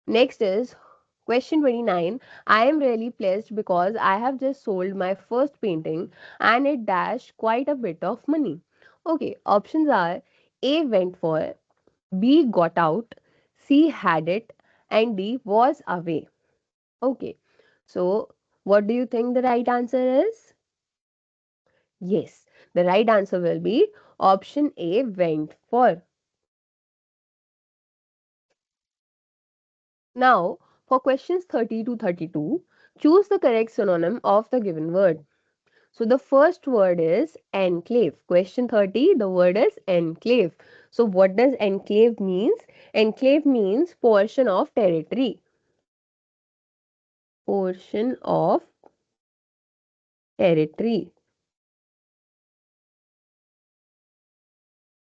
Next is question 29. I am really pleased because I have just sold my first painting and it dashed quite a bit of money. Okay, options are A went for, B got out, C had it, and D was away. Okay, so what do you think the right answer is? Yes, the right answer will be option A went for. Now, for questions 30 to 32, choose the correct synonym of the given word. So the first word is enclave. Question 30, the word is enclave. So what does enclave means? Enclave means portion of territory. Portion of territory.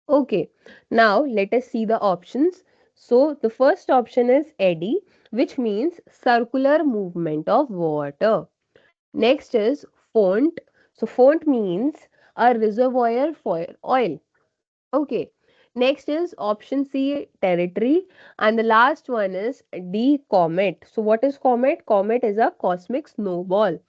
Okay, now let us see the options. So the first option is eddy, which means circular movement of water. Next is font. So font means a reservoir for oil. Okay. Next is option C, territory. And the last one is D, comet. So what is comet? Comet is a cosmic snowball.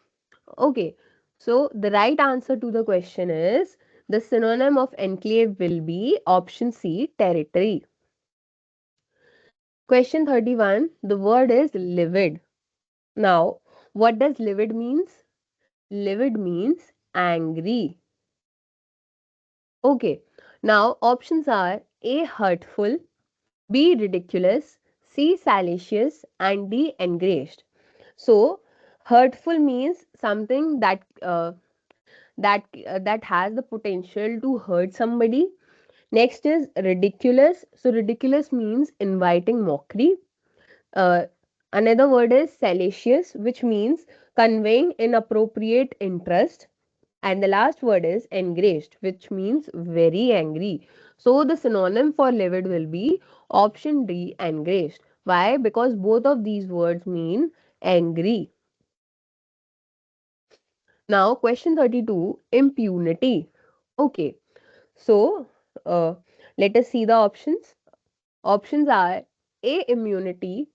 Okay. So the right answer to the question is the synonym of enclave will be option C, territory. Question 31. The word is livid. Now, what does livid means? Livid means angry. Okay. Now, options are A, hurtful, B, ridiculous, C, salacious, and D, enraged. So, hurtful means something that has the potential to hurt somebody. Next is ridiculous. So, ridiculous means inviting mockery. Uh, Another word is salacious, which means conveying inappropriate interest. And the last word is enraged, which means very angry. So the synonym for livid will be option D, enraged. Why? Because both of these words mean angry. Now, question 32, impunity. Okay, so uh, let us see the options. Options are A, immunity,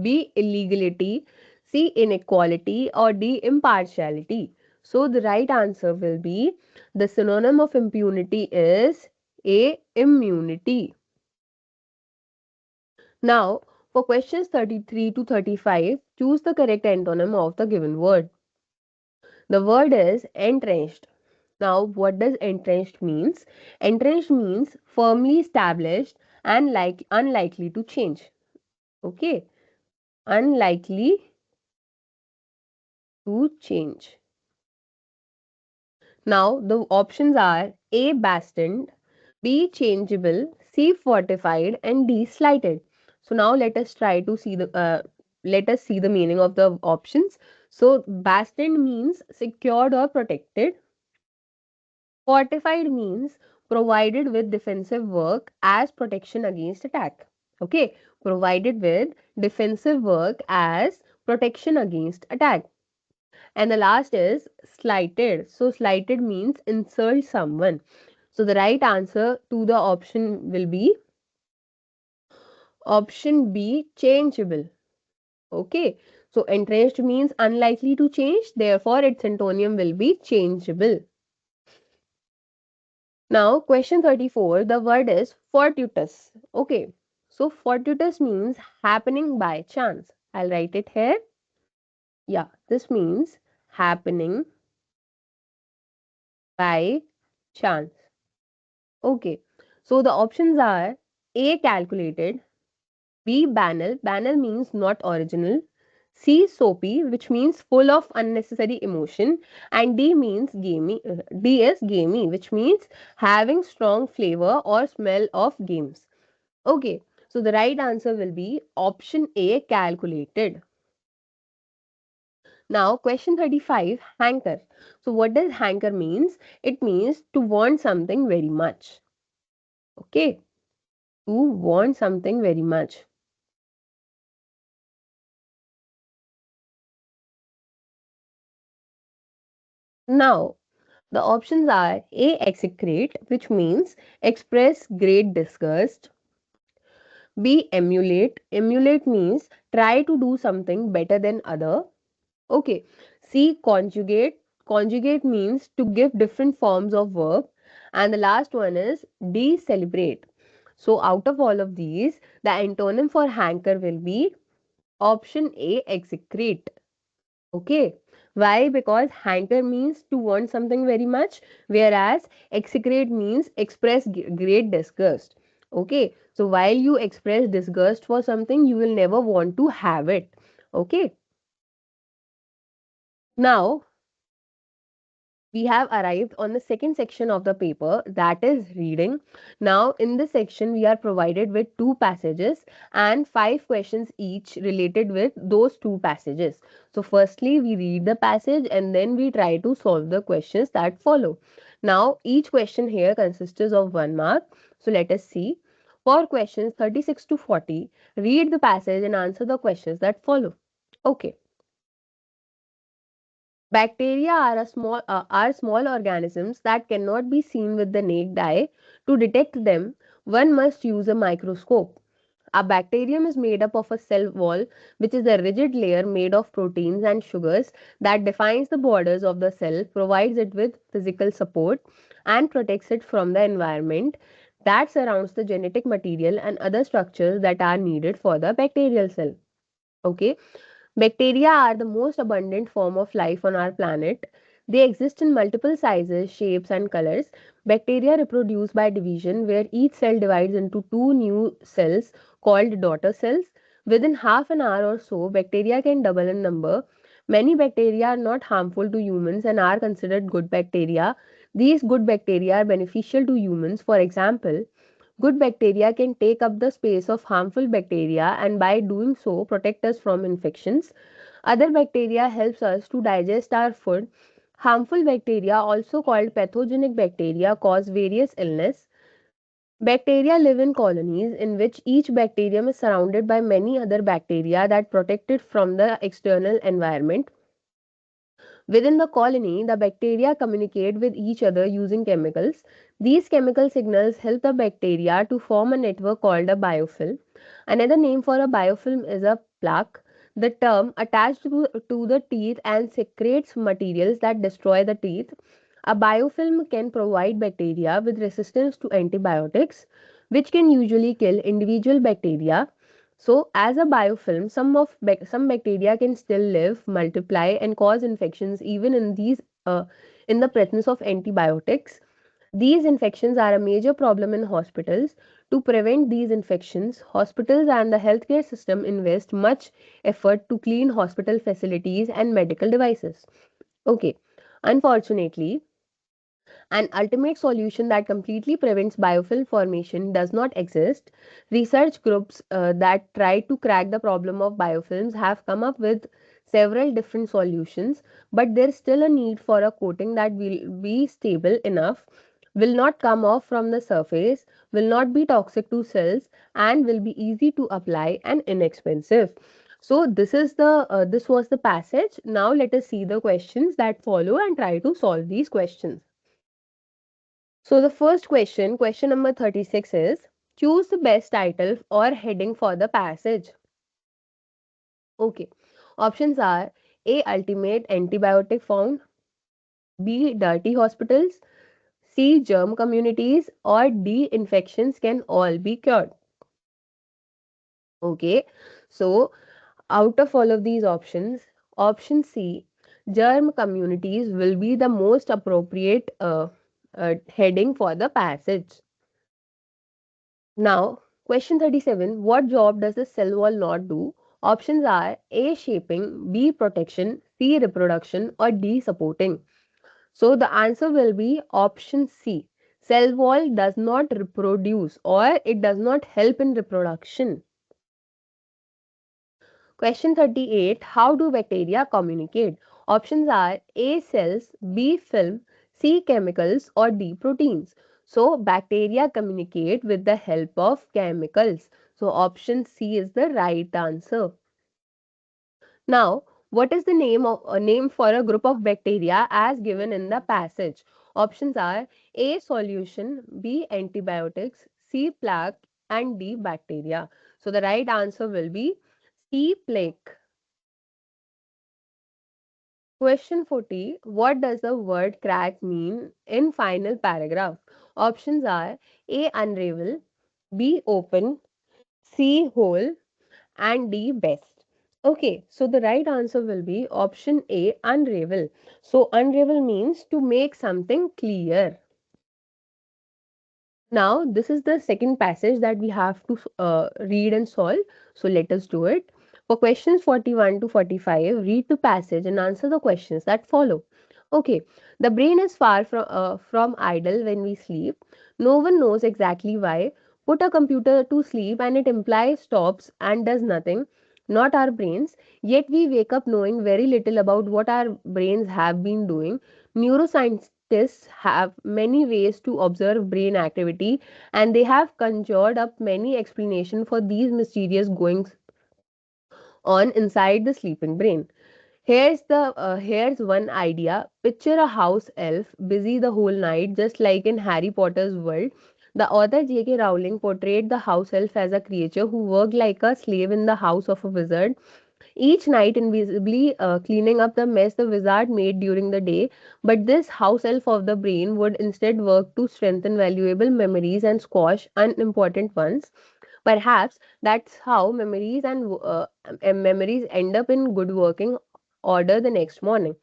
B, illegality, C, inequality, or D, impartiality. So the right answer will be the synonym of impunity is A, immunity. Now, for questions 33 to 35, choose the correct antonym of the given word. The word is entrenched. Now, what does entrenched means? Entrenched means firmly established and unlikely to change. Okay, unlikely to change. Now the options are A, bastioned, B, changeable, C, fortified, and D, slighted. So now let us see the meaning of the options. So bastioned means secured or protected. Fortified means provided with defensive work as protection against attack. Okay, provided with defensive work as protection against attack. And the last is slighted. So slighted means insult someone. So the right answer to the option will be option B, changeable. Okay. So entrenched means unlikely to change. Therefore, its antonym will be changeable. Now, question 34. The word is fortuitous. Okay. So fortuitous means happening by chance. I'll write it here. Yeah, this means happening by chance. Okay. So the options are A, calculated, B, banal. Banal means not original. C, soapy, which means full of unnecessary emotion. And D means gamey. D is gamey, which means having strong flavor or smell of games. Okay. So the right answer will be option A, calculated. Now, question 35, hanker. So what does hanker means? It means to want something very much. Okay. To want something very much. Now, the options are A, execrate, which means express great disgust, B. Emulate. Emulate means try to do something better than other. Okay. C. Conjugate. Conjugate means to give different forms of verb. And the last one is D. Celebrate. So out of all of these, the antonym for hanker will be option A. Execrate. Okay. Why? Because hanker means to want something very much, whereas execrate means express great disgust. Okay. So while you express disgust for something, you will never want to have it. Okay. Now, we have arrived on the second section of the paper, that is reading. Now in this section we are provided with two passages and five questions each related with those two passages. So firstly we read the passage and then we try to solve the questions that follow. Now each question here consists of 1 mark. So let us see. For questions 36 to 40, read the passage and answer the questions that follow. Okay. Bacteria are small organisms that cannot be seen with the naked eye. To detect them, one must use a microscope. A bacterium is made up of a cell wall, which is a rigid layer made of proteins and sugars that defines the borders of the cell, provides it with physical support, and protects it from the environment that surrounds the genetic material and other structures that are needed for the bacterial cell. Okay. Bacteria are the most abundant form of life on our planet. They exist in multiple sizes, shapes, and colors. Bacteria reproduce by division, where each cell divides into two new cells called daughter cells. Within half an hour or so, bacteria can double in number. Many bacteria are not harmful to humans and are considered good bacteria. These good bacteria are beneficial to humans. For example, good bacteria can take up the space of harmful bacteria and by doing so protect us from infections. Other bacteria helps us to digest our food. Harmful bacteria, also called pathogenic bacteria, cause various illness. Bacteria live in colonies in which each bacterium is surrounded by many other bacteria that protect it from the external environment. Within the colony, the bacteria communicate with each other using chemicals. These chemical signals help the bacteria to form a network called a biofilm. Another name for a biofilm is a plaque. The term attached to the teeth and secretes materials that destroy the teeth. A biofilm can provide bacteria with resistance to antibiotics, which can usually kill individual bacteria. So, as a biofilm, some bacteria can still live, multiply, and cause infections even in the presence of antibiotics. These infections are a major problem in hospitals. To prevent these infections, hospitals and the healthcare system invest much effort to clean hospital facilities and medical devices. Okay, unfortunately, an ultimate solution that completely prevents biofilm formation does not exist. Research groups that try to crack the problem of biofilms have come up with several different solutions, but there's still a need for a coating that will be stable enough, will not come off from the surface, will not be toxic to cells, and will be easy to apply and inexpensive. So this was the passage. Now let us see the questions that follow and try to solve these questions. So the first question, question number 36 is choose the best title or heading for the passage. Okay. Options are A. Ultimate antibiotic found, B. Dirty hospitals, C. Germ communities, or D. Infections can all be cured. Okay. So out of all of these options, option C, germ communities, will be the most appropriate heading for the passage. Now, question 37. What job does the cell wall not do? Options are A. Shaping, B. Protection, C. Reproduction, or D. Supporting. So, the answer will be option C. Cell wall does not reproduce or it does not help in reproduction. Question 38. How do bacteria communicate? Options are A. Cells, B. Film, C. Chemicals, or D. Proteins. So, bacteria communicate with the help of chemicals. So, option C is the right answer. Now, what is the name of a name for a group of bacteria as given in the passage? Options are A. Solution, B. Antibiotics, C. Plaque, and D. Bacteria. So the right answer will be C. Plaque. Question 40. What does the word crack mean in final paragraph? Options are A. Unravel, B. Open, C. Hole, and D. Best. Okay, so the right answer will be option A. Unravel. So unravel means to make something clear. Now, this is the second passage that we have to read and solve. So, let us do it. For questions 41 to 45, read the passage and answer the questions that follow. Okay, the brain is far from idle when we sleep. No one knows exactly why. Put a computer to sleep and it implies stops and does nothing. Not our brains. Yet we wake up knowing very little about what our brains have been doing. Neuroscientists have many ways to observe brain activity and they have conjured up many explanations for these mysterious goings on inside the sleeping brain. Here's one idea. Picture a house elf busy the whole night, just like in Harry Potter's world. The author J.K. Rowling portrayed the house elf as a creature who worked like a slave in the house of a wizard, each night invisibly cleaning up the mess the wizard made during the day. But this house elf of the brain would instead work to strengthen valuable memories and squash unimportant ones. Perhaps that's how memories end up in good working order the next morning.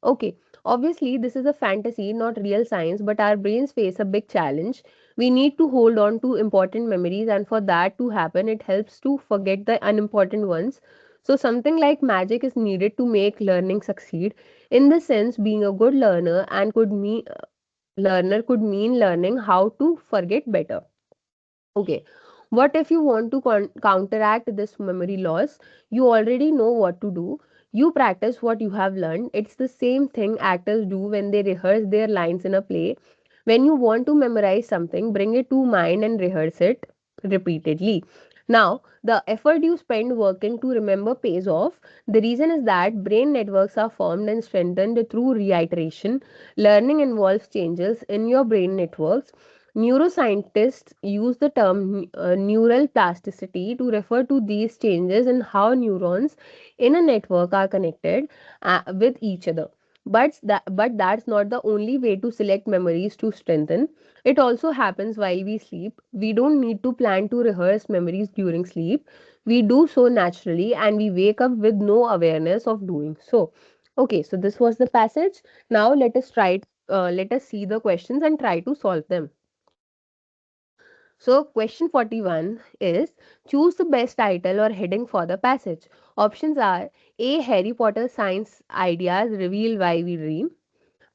Okay, obviously, this is a fantasy, not real science, but our brains face a big challenge. We need to hold on to important memories, and for that to happen, it helps to forget the unimportant ones. So, something like magic is needed to make learning succeed. In this sense, being a good learner could mean learning how to forget better. Okay. What if you want to counteract this memory loss? You already know what to do. You practice what you have learned. It's the same thing actors do when they rehearse their lines in a play. When you want to memorize something, bring it to mind and rehearse it repeatedly. Now, the effort you spend working to remember pays off. The reason is that brain networks are formed and strengthened through reiteration. Learning involves changes in your brain networks. Neuroscientists use the term neural plasticity to refer to these changes in how neurons in a network are connected with each other. But that's not the only way to select memories to strengthen. It also happens while we sleep. We don't need to plan to rehearse memories during sleep. We do so naturally and we wake up with no awareness of doing so. Okay, so this was the passage. Now let us see the questions and try to solve them. So, question 41 is choose the best title or heading for the passage. Options are A. Harry Potter Science Ideas Reveal Why We Dream.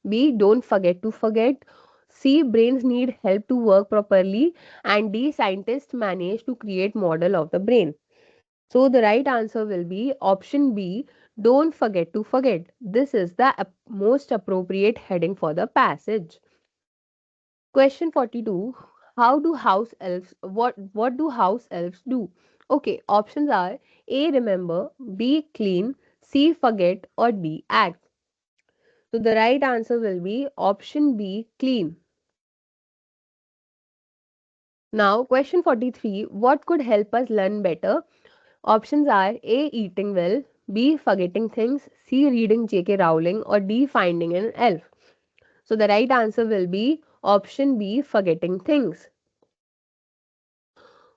B. Don't Forget to Forget. C. Brains Need Help to Work Properly. And D. Scientists Manage to Create Model of the Brain. So, the right answer will be option B. Don't Forget to Forget. This is the most appropriate heading for the passage. Question 42. How do house elves what do house elves do? Okay, options are A remember, B clean, C forget or D act. So the right answer will be option B clean. Now question 43. What could help us learn better? Options are A eating well, B forgetting things, C reading JK Rowling or D finding an elf. So the right answer will be option B forgetting things.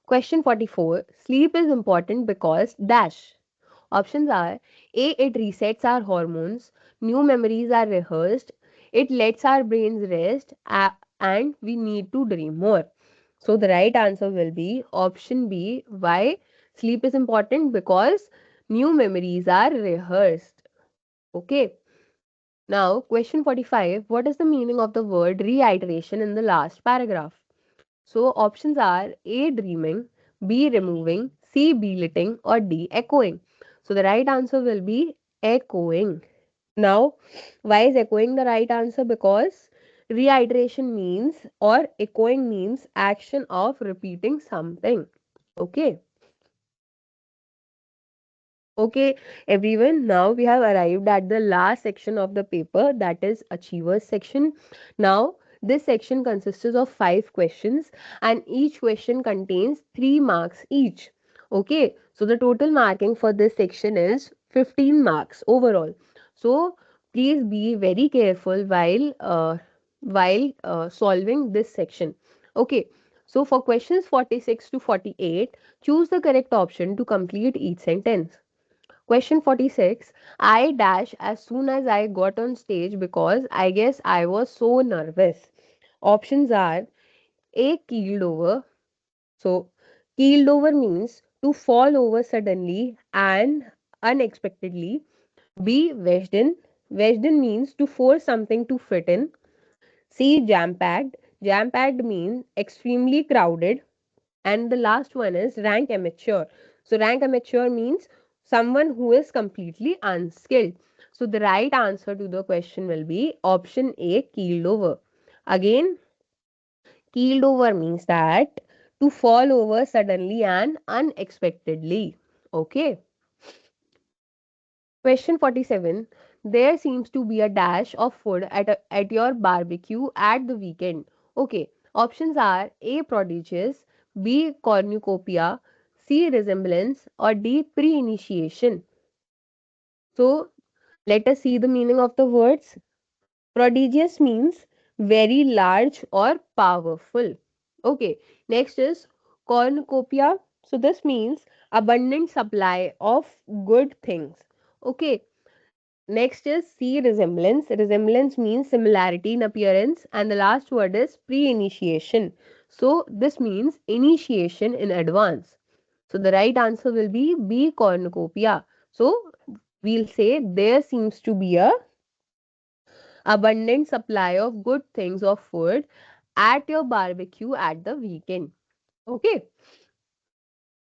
Question 44. Sleep is important because dash. Options are A. It resets our hormones. New memories are rehearsed. It lets our brains rest. And we need to dream more. So the right answer will be option B. Why? Sleep is important because new memories are rehearsed. Okay. Now, question 45. What is the meaning of the word reiteration in the last paragraph? So options are A dreaming, B removing, C belittling or D echoing. So the right answer will be echoing. Now, why is echoing the right answer? Because reiteration means or echoing means action of repeating something. Okay. Okay, everyone, now we have arrived at the last section of the paper, that is achievers section. Now, This section consists of 5 questions and each question contains 3 marks each. Okay, so the total marking for this section is 15 marks overall. So please be very careful while solving this section. Okay, so for questions 46 to 48, choose the correct option to complete each sentence. Question 46. I dash as soon as I got on stage because I guess I was so nervous. Options are A. Keeled over. So, keeled over means to fall over suddenly and unexpectedly. B. Wedged in. Wedged in means to force something to fit in. C. Jam packed. Jam packed means extremely crowded. And the last one is rank amateur. So rank amateur means someone who is completely unskilled. So the right answer to the question will be option A, keeled over. Again, keeled over means that to fall over suddenly and unexpectedly. Okay. Question 47. There seems to be a dash of food at your barbecue at the weekend. Okay. Options are A. Prodigious, B. Cornucopia, C. Resemblance, or D. Pre-initiation. So let us see the meaning of the words. Prodigious means very large or powerful. Okay. Next is cornucopia. So this means abundant supply of good things. Okay. Next is C, resemblance. Resemblance means similarity in appearance, and the last word is pre-initiation. So this means initiation in advance. So the right answer will be B, cornucopia. So we'll say there seems to be a abundant supply of good things of food at your barbecue at the weekend. Okay.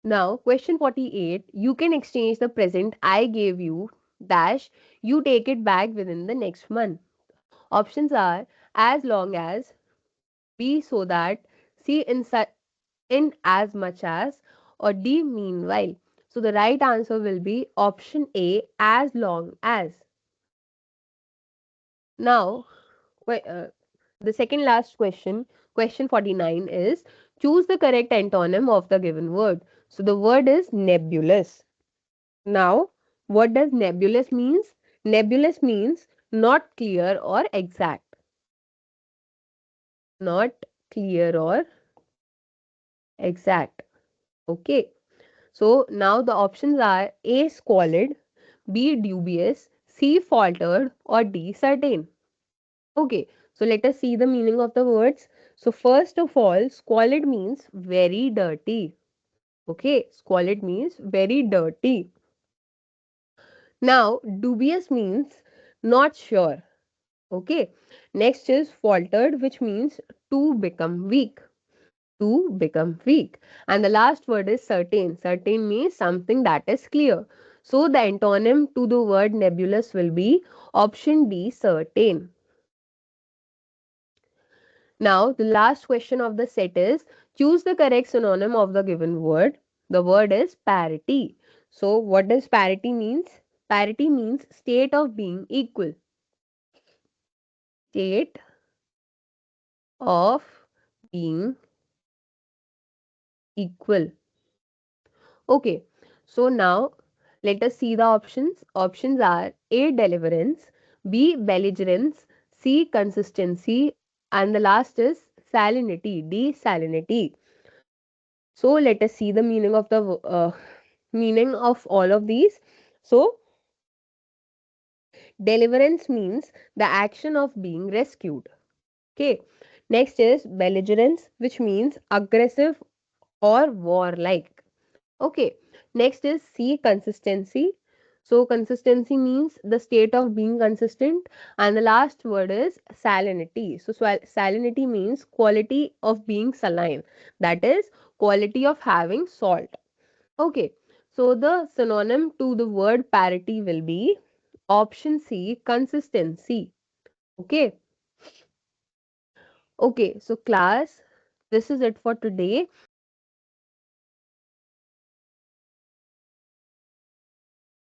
Now, question 48. You can exchange the present I gave you dash you take it back within the next month. Options are as long as, B so that, C in as much as, or D meanwhile. So the right answer will be option A, as long as. Now, the second last question, question 49 is choose the correct antonym of the given word. So the word is nebulous. Now, what does nebulous means? Nebulous means not clear or exact. Not clear or exact. Okay. So now the options are A squalid, B dubious, C faltered, or D certain. Okay. So let us see the meaning of the words. So first of all, squalid means very dirty. Okay. Squalid means very dirty. Now dubious means not sure. Okay. Next is faltered, which means to become weak. To become weak. And the last word is certain. Certain means something that is clear. So the antonym to the word nebulous will be option D, certain. Now, the last question of the set is choose the correct synonym of the given word. The word is parity. So, what does parity means? Parity means state of being equal. State of being equal. Okay, so now let us see the options. Options are A. Deliverance, B. Belligerence, C. Consistency, and the last is salinity. D. Salinity. So let us see the meaning of the meaning of all of these. So deliverance means the action of being rescued. Okay. Next is belligerence, which means aggressive or warlike. Okay. Next is C, consistency. So consistency means the state of being consistent, and the last word is salinity. So salinity means quality of being saline. That is quality of having salt. Okay. So the synonym to the word parity will be option C, consistency. Okay. Okay. So class, this is it for today.